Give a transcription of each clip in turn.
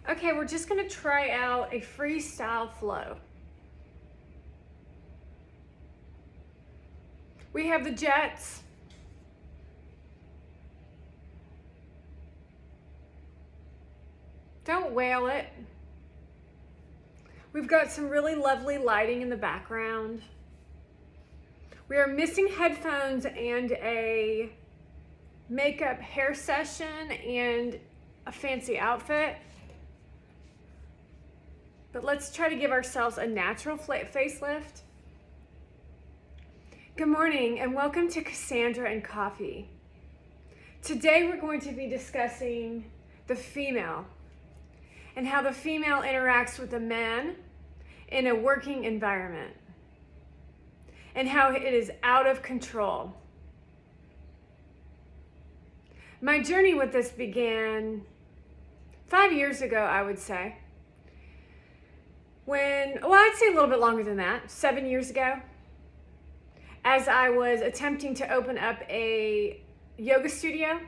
Okay, we're just gonna try out a freestyle flow. We have the jets. Don't wail it. We've got some really lovely lighting in the background. We are missing headphones and a makeup hair session and a fancy outfit. But let's try to give ourselves a natural facelift. Good morning and welcome to Cassandra and Coffee. Today we're going to be discussing the female and how the female interacts with the man in a working environment and how it is out of control. My journey with this began 5 years ago, I would say. I'd say a little bit longer than that, 7 years ago, as I was attempting to open up a yoga studio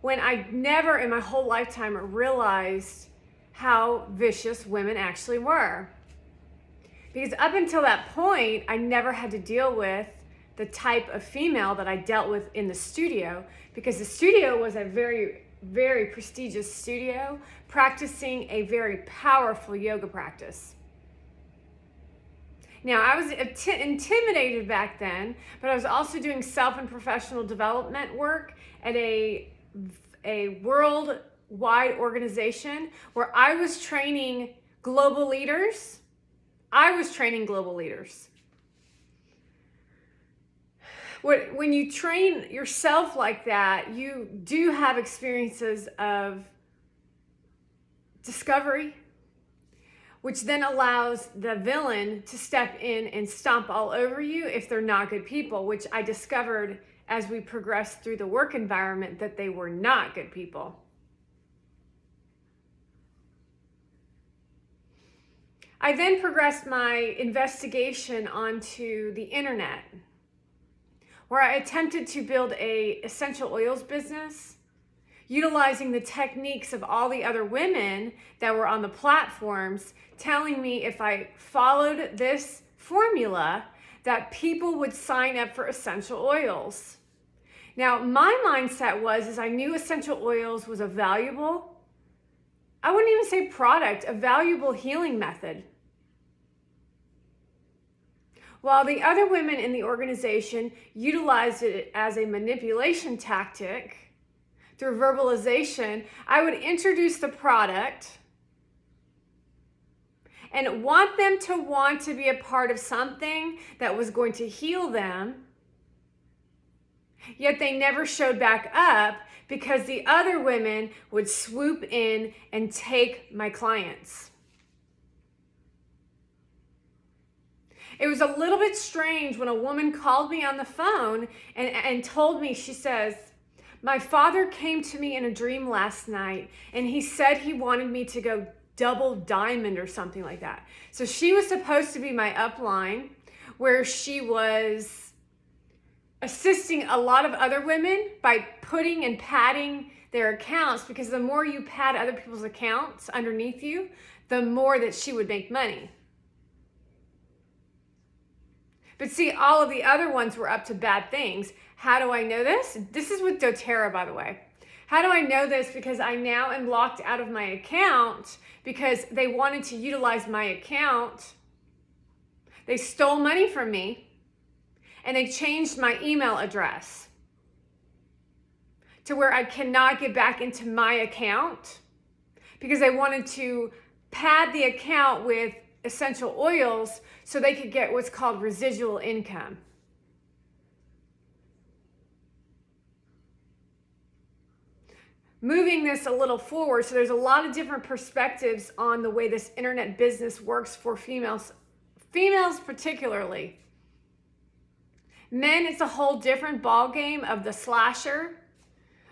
when I never in my whole lifetime realized how vicious women actually were. Because up until that point, I never had to deal with the type of female that I dealt with in the studio, because the studio was a very, very prestigious studio practicing a very powerful yoga practice. Now, I was intimidated back then, but I was also doing self and professional development work at a worldwide organization where I was training global leaders. When you train yourself like that, you do have experiences of discovery, which then allows the villain to step in and stomp all over you if they're not good people, which I discovered as we progressed through the work environment that they were not good people. I then progressed my investigation onto the internet, where I attempted to build a essential oils business, utilizing the techniques of all the other women that were on the platforms, telling me if I followed this formula that people would sign up for essential oils. Now, my mindset was I knew essential oils was a valuable, I wouldn't even say product, a valuable healing method. While the other women in the organization utilized it as a manipulation tactic through verbalization, I would introduce the product and want them to want to be a part of something that was going to heal them, yet they never showed back up because the other women would swoop in and take my clients. It was a little bit strange when a woman called me on the phone and told me, she says, "My father came to me in a dream last night and he said he wanted me to go double diamond," or something like that. So she was supposed to be my upline, where she was assisting a lot of other women by putting and padding their accounts, because the more you pad other people's accounts underneath you, the more that she would make money. But see, all of the other ones were up to bad things. How do I know this? This is with doTERRA, by the way. How do I know this? Because I now am locked out of my account because they wanted to utilize my account. They stole money from me and they changed my email address to where I cannot get back into my account because they wanted to pad the account with essential oils so they could get what's called residual income. Moving this a little forward, so there's a lot of different perspectives on the way this internet business works for females particularly. Men, it's a whole different ball game of the slasher.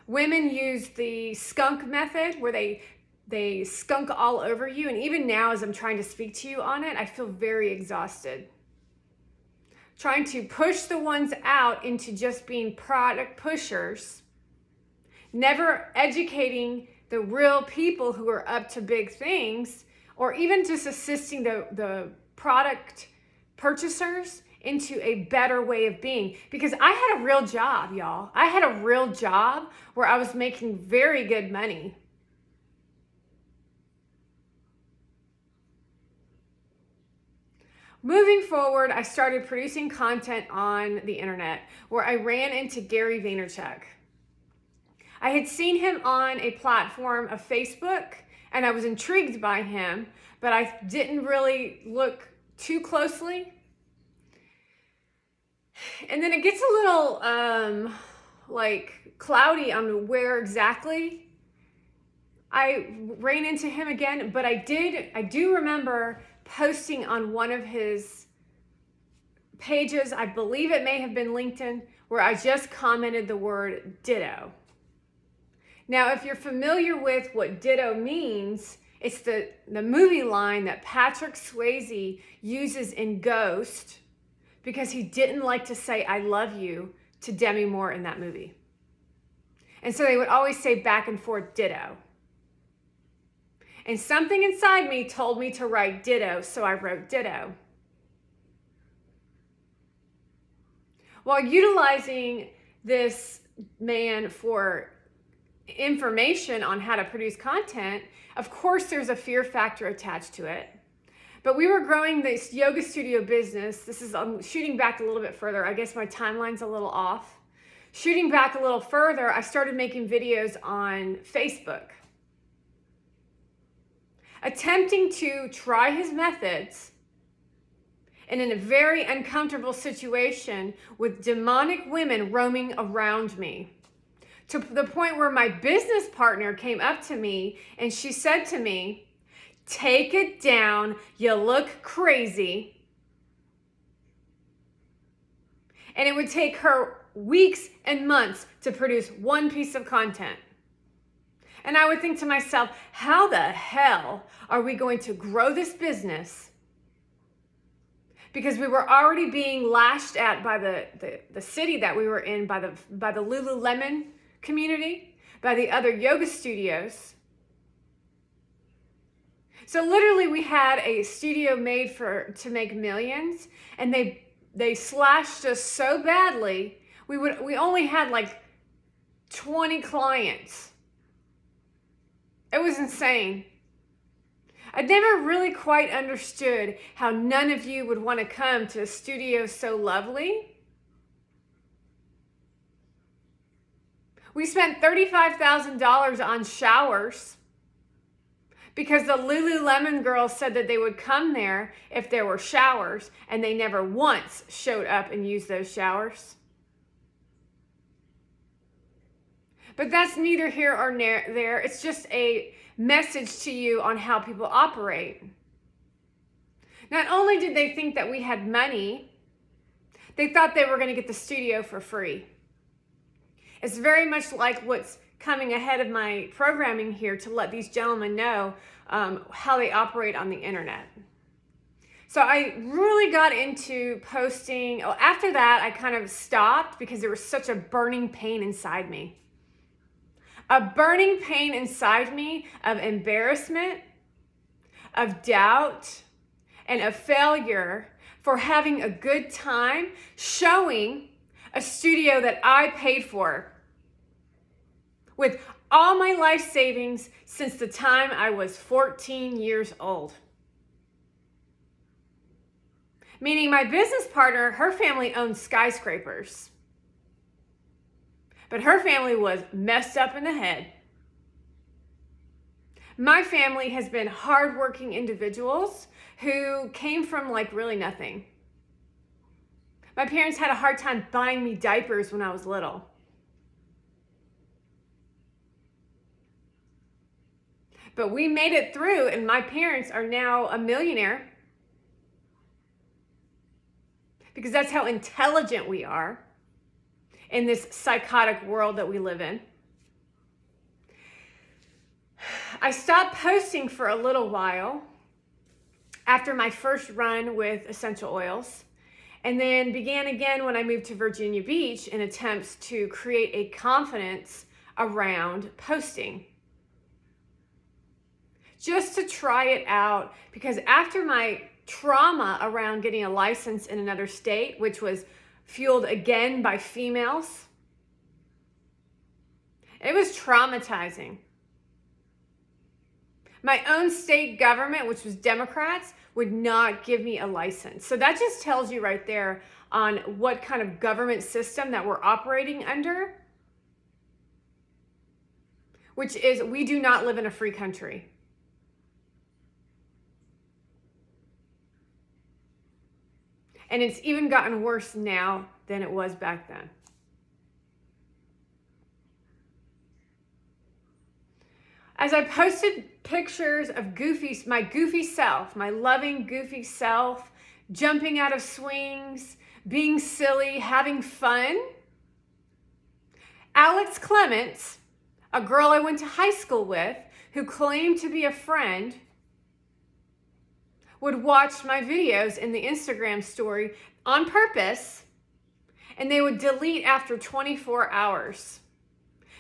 Women use the skunk method, where they skunk all over you. And even now, as I'm trying to speak to you on it, I feel very exhausted. Trying to push the ones out into just being product pushers, never educating the real people who are up to big things, or even just assisting the product purchasers into a better way of being. Because I had a real job, y'all. I had a real job where I was making very good money. Moving forward, I started producing content on the internet where I ran into Gary Vaynerchuk. I had seen him on a platform of Facebook and I was intrigued by him, but I didn't really look too closely. And then it gets a little cloudy on where exactly I ran into him again, but I do remember posting on one of his pages, I believe it may have been LinkedIn, where I just commented the word ditto. Now, if you're familiar with what ditto means, it's the movie line that Patrick Swayze uses in Ghost because he didn't like to say I love you to Demi Moore in that movie. And so they would always say back and forth ditto. And something inside me told me to write ditto, so I wrote ditto. While utilizing this man for information on how to produce content, of course there's a fear factor attached to it. But we were growing this yoga studio business. I'm shooting back a little bit further. I guess my timeline's a little off. Shooting back a little further, I started making videos on Facebook, attempting to try his methods and in a very uncomfortable situation with demonic women roaming around me, to the point where my business partner came up to me and she said to me, "Take it down, you look crazy." And it would take her weeks and months to produce one piece of content. And I would think to myself, how the hell are we going to grow this business? Because we were already being lashed at by the city that we were in, by the Lululemon community, by the other yoga studios. So literally we had a studio made to make millions, and they slashed us so badly, we only had like 20 clients. It was insane. I never really quite understood how none of you would want to come to a studio so lovely. We spent $35,000 on showers because the Lululemon girls said that they would come there if there were showers, and they never once showed up and used those showers. But that's neither here or there. It's just a message to you on how people operate. Not only did they think that we had money, they thought they were going to get the studio for free. It's very much like what's coming ahead of my programming here to let these gentlemen know how they operate on the internet. So I really got into posting. After that, I kind of stopped because there was such a burning pain inside me. A burning pain inside me of embarrassment, of doubt, and of failure for having a good time showing a studio that I paid for with all my life savings since the time I was 14 years old. Meaning my business partner, her family owned skyscrapers. But her family was messed up in the head. My family has been hardworking individuals who came from like really nothing. My parents had a hard time buying me diapers when I was little. But we made it through, and my parents are now a millionaire because that's how intelligent we are in this psychotic world that we live in. I stopped posting for a little while after my first run with essential oils, and then began again when I moved to Virginia Beach in attempts to create a confidence around posting. just to try it out, because after my trauma around getting a license in another state, which was fueled again by females, it was traumatizing. My own state government, which was Democrats, would not give me a license. So that just tells you right there on what kind of government system that we're operating under, which is we do not live in a free country. And it's even gotten worse now than it was back then. As I posted pictures of my goofy self, my loving goofy self, jumping out of swings, being silly, having fun, Alex Clements, a girl I went to high school with who claimed to be a friend, would watch my videos in the Instagram story on purpose, and they would delete after 24 hours.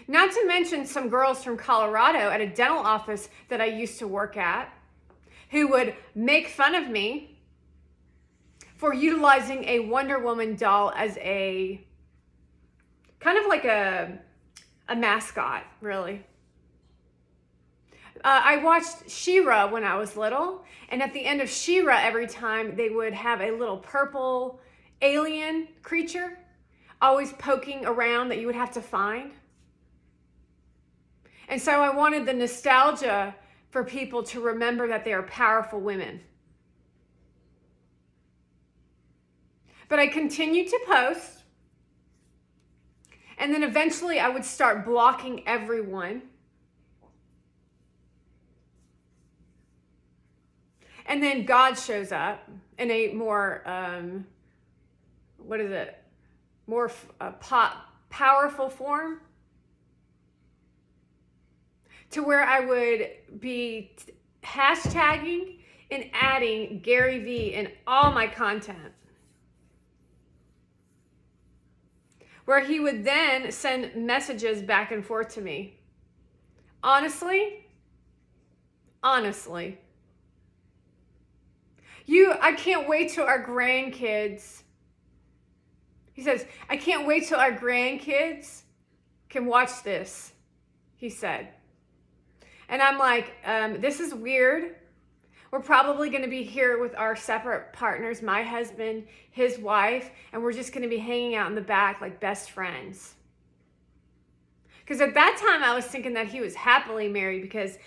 Not to mention some girls from Colorado at a dental office that I used to work at who would make fun of me for utilizing a Wonder Woman doll as a kind of like a mascot, really. I watched She-Ra when I was little, and at the end of She-Ra, every time they would have a little purple alien creature always poking around that you would have to find. And so I wanted the nostalgia for people to remember that they are powerful women. But I continued to post, and then eventually I would start blocking everyone. And then God shows up in a more, more powerful form, to where I would be hashtagging and adding Gary V in all my content, where he would then send messages back and forth to me. Honestly, I can't wait till our grandkids, he says, I can't wait till our grandkids can watch this, he said. And I'm like, this is weird. We're probably going to be here with our separate partners, my husband, his wife, and we're just going to be hanging out in the back like best friends. Because at that time I was thinking that he was happily married, because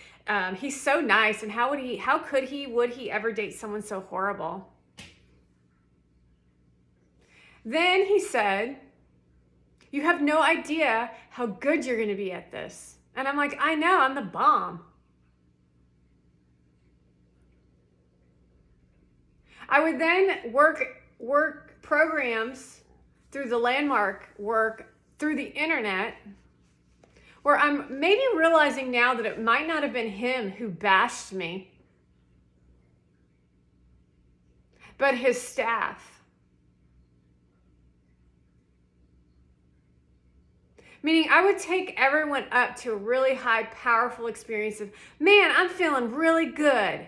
he's so nice, and would he ever date someone so horrible? Then he said, you have no idea how good you're going to be at this. And I'm like, I know, I'm the bomb. I would then work programs through the landmark work through the internet, where I'm maybe realizing now that it might not have been him who bashed me, but his staff. Meaning I would take everyone up to a really high, powerful experience of, man, I'm feeling really good.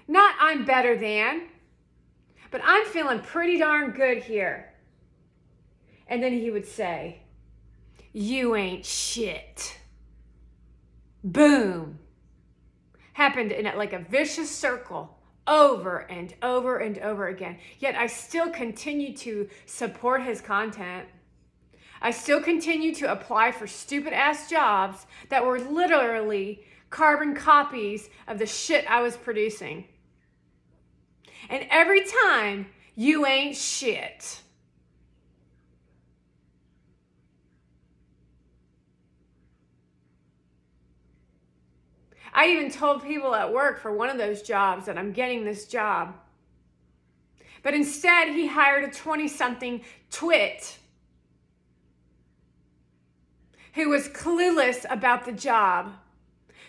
Not I'm better than, but I'm feeling pretty darn good here. And then he would say, you ain't shit. Boom. Happened in like a vicious circle over and over and over again. Yet I still continue to support his content. I still continue to apply for stupid ass jobs that were literally carbon copies of the shit I was producing. And every time, you ain't shit. I even told people at work for one of those jobs that I'm getting this job. But instead, he hired a 20-something twit who was clueless about the job,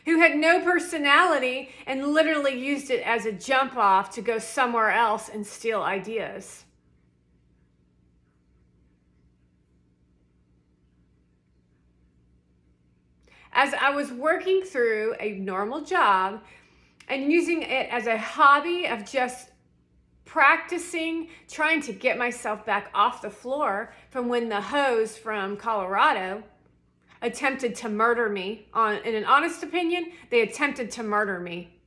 who had no personality and literally used it as a jump off to go somewhere else and steal ideas. as I was working through a normal job and using it as a hobby of just practicing, trying to get myself back off the floor from when the hoes from Colorado attempted to murder me. In an honest opinion, they attempted to murder me.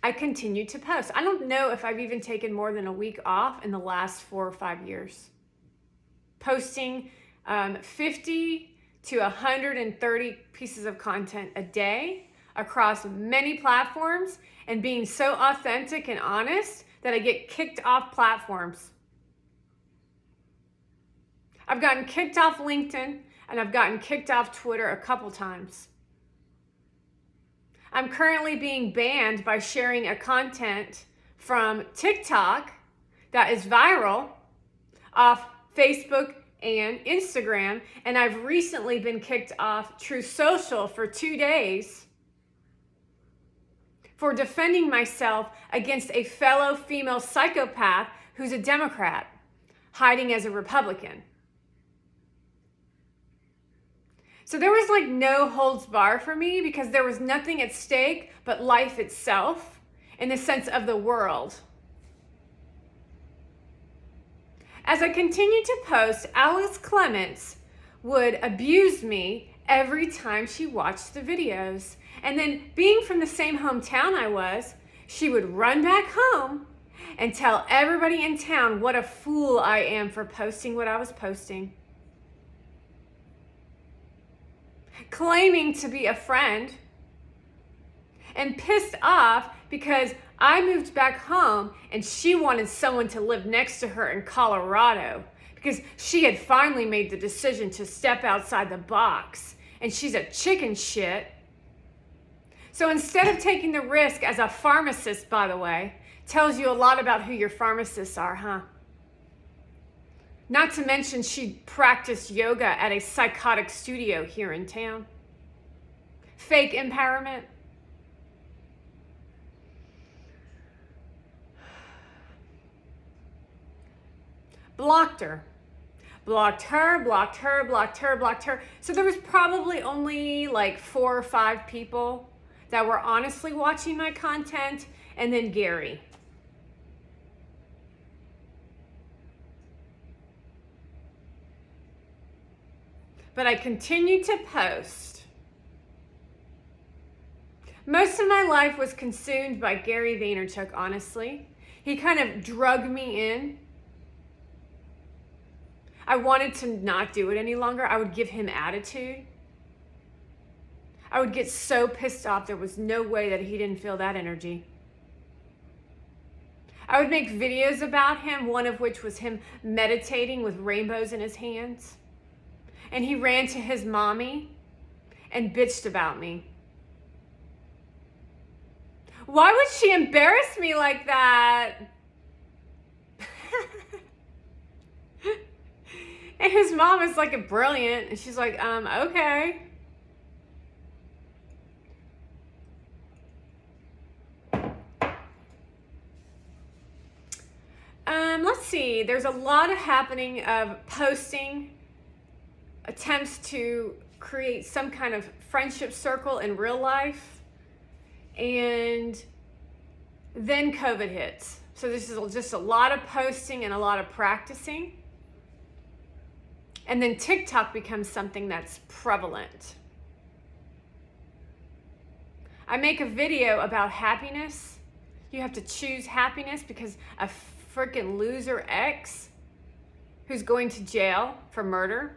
I continue to post. I don't know if I've even taken more than a week off in the last 4 or 5 years. Posting 50 to 130 pieces of content a day across many platforms and being so authentic and honest that I get kicked off platforms. I've gotten kicked off LinkedIn and I've gotten kicked off Twitter a couple times. I'm currently being banned by sharing a content from TikTok that is viral off Facebook and Instagram, and I've recently been kicked off True Social for 2 days for defending myself against a fellow female psychopath who's a Democrat hiding as a Republican. So there was like no holds bar for me because there was nothing at stake but life itself in the sense of the world. As I continued to post, Alice Clements would abuse me every time she watched the videos. And then being from the same hometown I was, she would run back home and tell everybody in town what a fool I am for posting what I was posting. Claiming to be a friend and pissed off because I moved back home and she wanted someone to live next to her in Colorado because she had finally made the decision to step outside the box and she's a chicken shit. So instead of taking the risk as a pharmacist, by the way, tells you a lot about who your pharmacists are, huh? Not to mention she practiced yoga at a psychotic studio here in town. Fake empowerment. Blocked her. Blocked her, blocked her, blocked her, blocked her. So there was probably only like 4 or 5 people that were honestly watching my content, and then Gary. But I continued to post. Most of my life was consumed by Gary Vaynerchuk, honestly. He kind of drug me in. I wanted to not do it any longer. I would give him attitude. I would get so pissed off. There was no way that he didn't feel that energy. I would make videos about him, one of which was him meditating with rainbows in his hands. And he ran to his mommy and bitched about me. Why would she embarrass me like that? And his mom is like brilliant. And she's like, okay. Let's see. There's a lot of happening of posting attempts to create some kind of friendship circle in real life, and then COVID hits. So this is just a lot of posting and a lot of practicing, and then TikTok becomes something that's prevalent. I make a video about happiness. You have to choose happiness because a freaking loser ex who's going to jail for murder.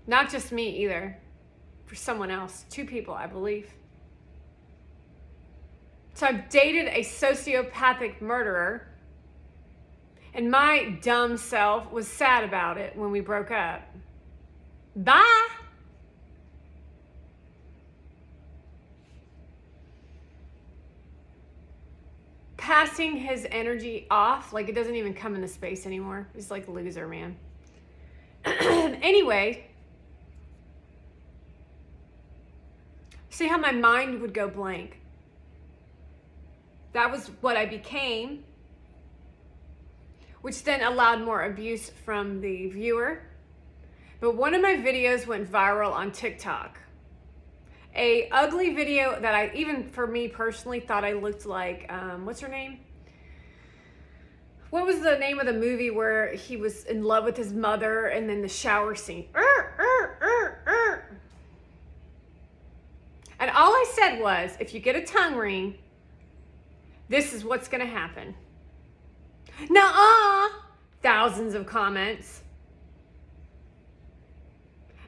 Not just me either, for someone else. 2 people, I believe. So I've dated a sociopathic murderer, and my dumb self was sad about it when we broke up. Bye! Passing his energy off, like it doesn't even come into space anymore. He's like a loser, man. Anyway, see how my mind would go blank. That was what I became, which then allowed more abuse from the viewer. But one of my videos went viral on TikTok. A ugly video that even for me personally, thought I looked like, what's her name? What was the name of the movie where he was in love with his mother and then the shower scene? And all I said was, if you get a tongue ring, this is what's gonna happen. Nuh-uh! Thousands of comments.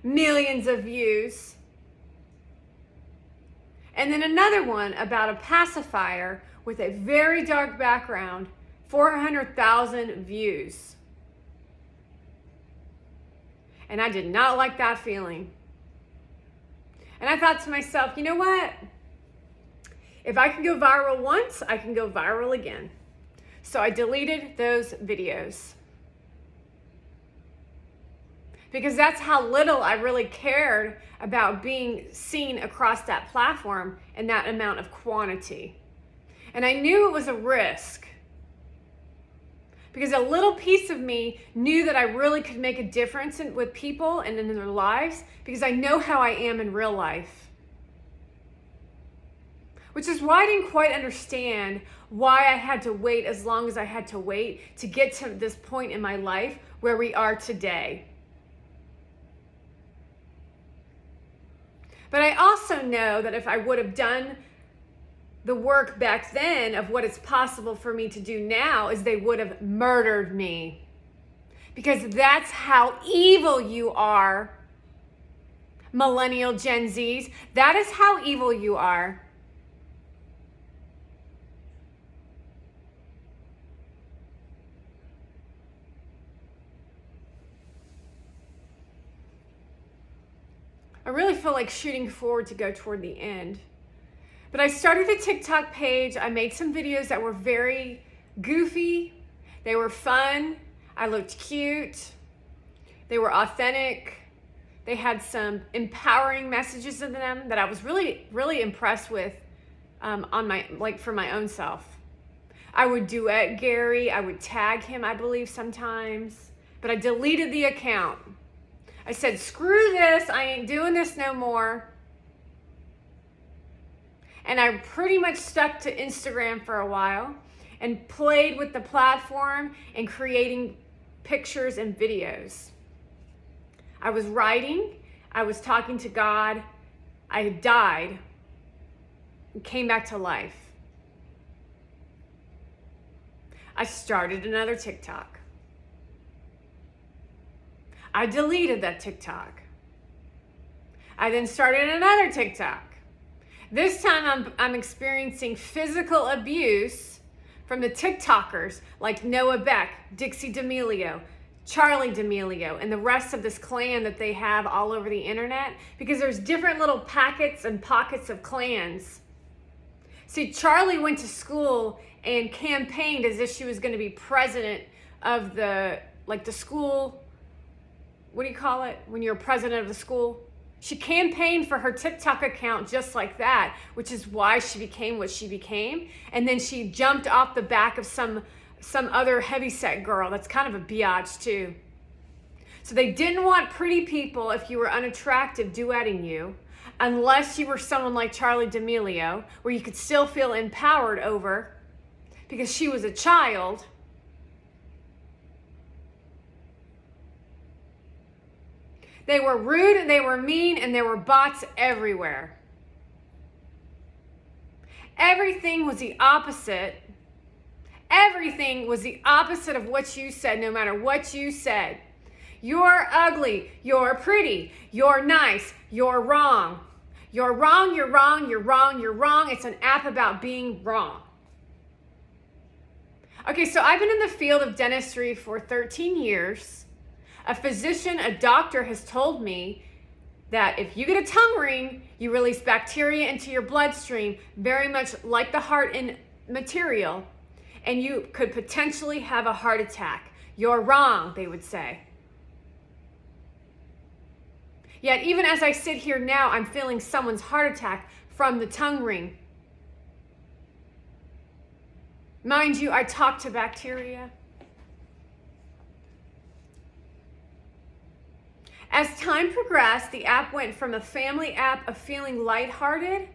Millions of views. And then another one about a pacifier with a very dark background, 400,000 views. And I did not like that feeling. And I thought to myself, you know what? If I can go viral once, I can go viral again. So I deleted those videos. Because that's how little I really cared about being seen across that platform and that amount of quantity. And I knew it was a risk. Because a little piece of me knew that I really could make a difference with people and in their lives, because I know how I am in real life. Which is why I didn't quite understand why I had to wait as long as I had to wait to get to this point in my life where we are today. But I also know that if I would have done the work back then of what it's possible for me to do now, is they would have murdered me. Because that's how evil you are, millennial Gen Zs. That is how evil you are. I really feel like shooting forward to go toward the end. But I started a TikTok page. I made some videos that were very goofy. They were fun. I looked cute. They were authentic. They had some empowering messages in them that I was really, really impressed with for my own self. I would duet Gary. I would tag him, I believe, sometimes. But I deleted the account. I said, screw this. I ain't doing this no more. And I pretty much stuck to Instagram for a while and played with the platform and creating pictures and videos. I was writing, I was talking to God, I had died and came back to life. I started another TikTok. I deleted that TikTok. I then started another TikTok. This time I'm experiencing physical abuse from the TikTokers like Noah Beck, Dixie D'Amelio, Charlie D'Amelio, and the rest of this clan that they have all over the internet, because there's different little packets and pockets of clans. See, Charlie went to school and campaigned as if she was going to be president of the school, what do you call it when you're president of the school? She campaigned for her TikTok account just like that, which is why she became what she became. And then she jumped off the back of some other heavyset girl that's kind of a biatch too. So they didn't want pretty people, if you were unattractive, duetting you, unless you were someone like Charlie D'Amelio, where you could still feel empowered over, because she was a child. They were rude and they were mean and there were bots everywhere. Everything was the opposite. Everything was the opposite of what you said, no matter what you said. You're ugly. You're pretty. You're nice. You're wrong. You're wrong. You're wrong. You're wrong. You're wrong. It's an app about being wrong. Okay, so I've been in the field of dentistry for 13 years. A physician, a doctor has told me that if you get a tongue ring, you release bacteria into your bloodstream, very much like the heart in material, and you could potentially have a heart attack. You're wrong, they would say. Yet even as I sit here now, I'm feeling someone's heart attack from the tongue ring. Mind you, I talk to bacteria. As time progressed, the app went from a family app of feeling lighthearted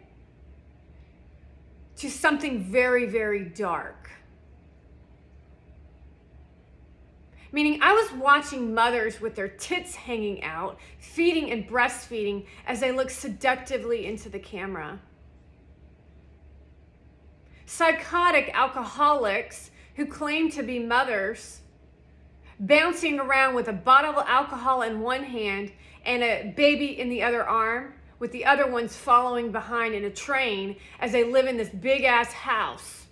to something very, very dark. Meaning I was watching mothers with their tits hanging out, feeding and breastfeeding as they looked seductively into the camera. Psychotic alcoholics who claimed to be mothers, bouncing around with a bottle of alcohol in one hand and a baby in the other arm, with the other ones following behind in a train as they live in this big ass house.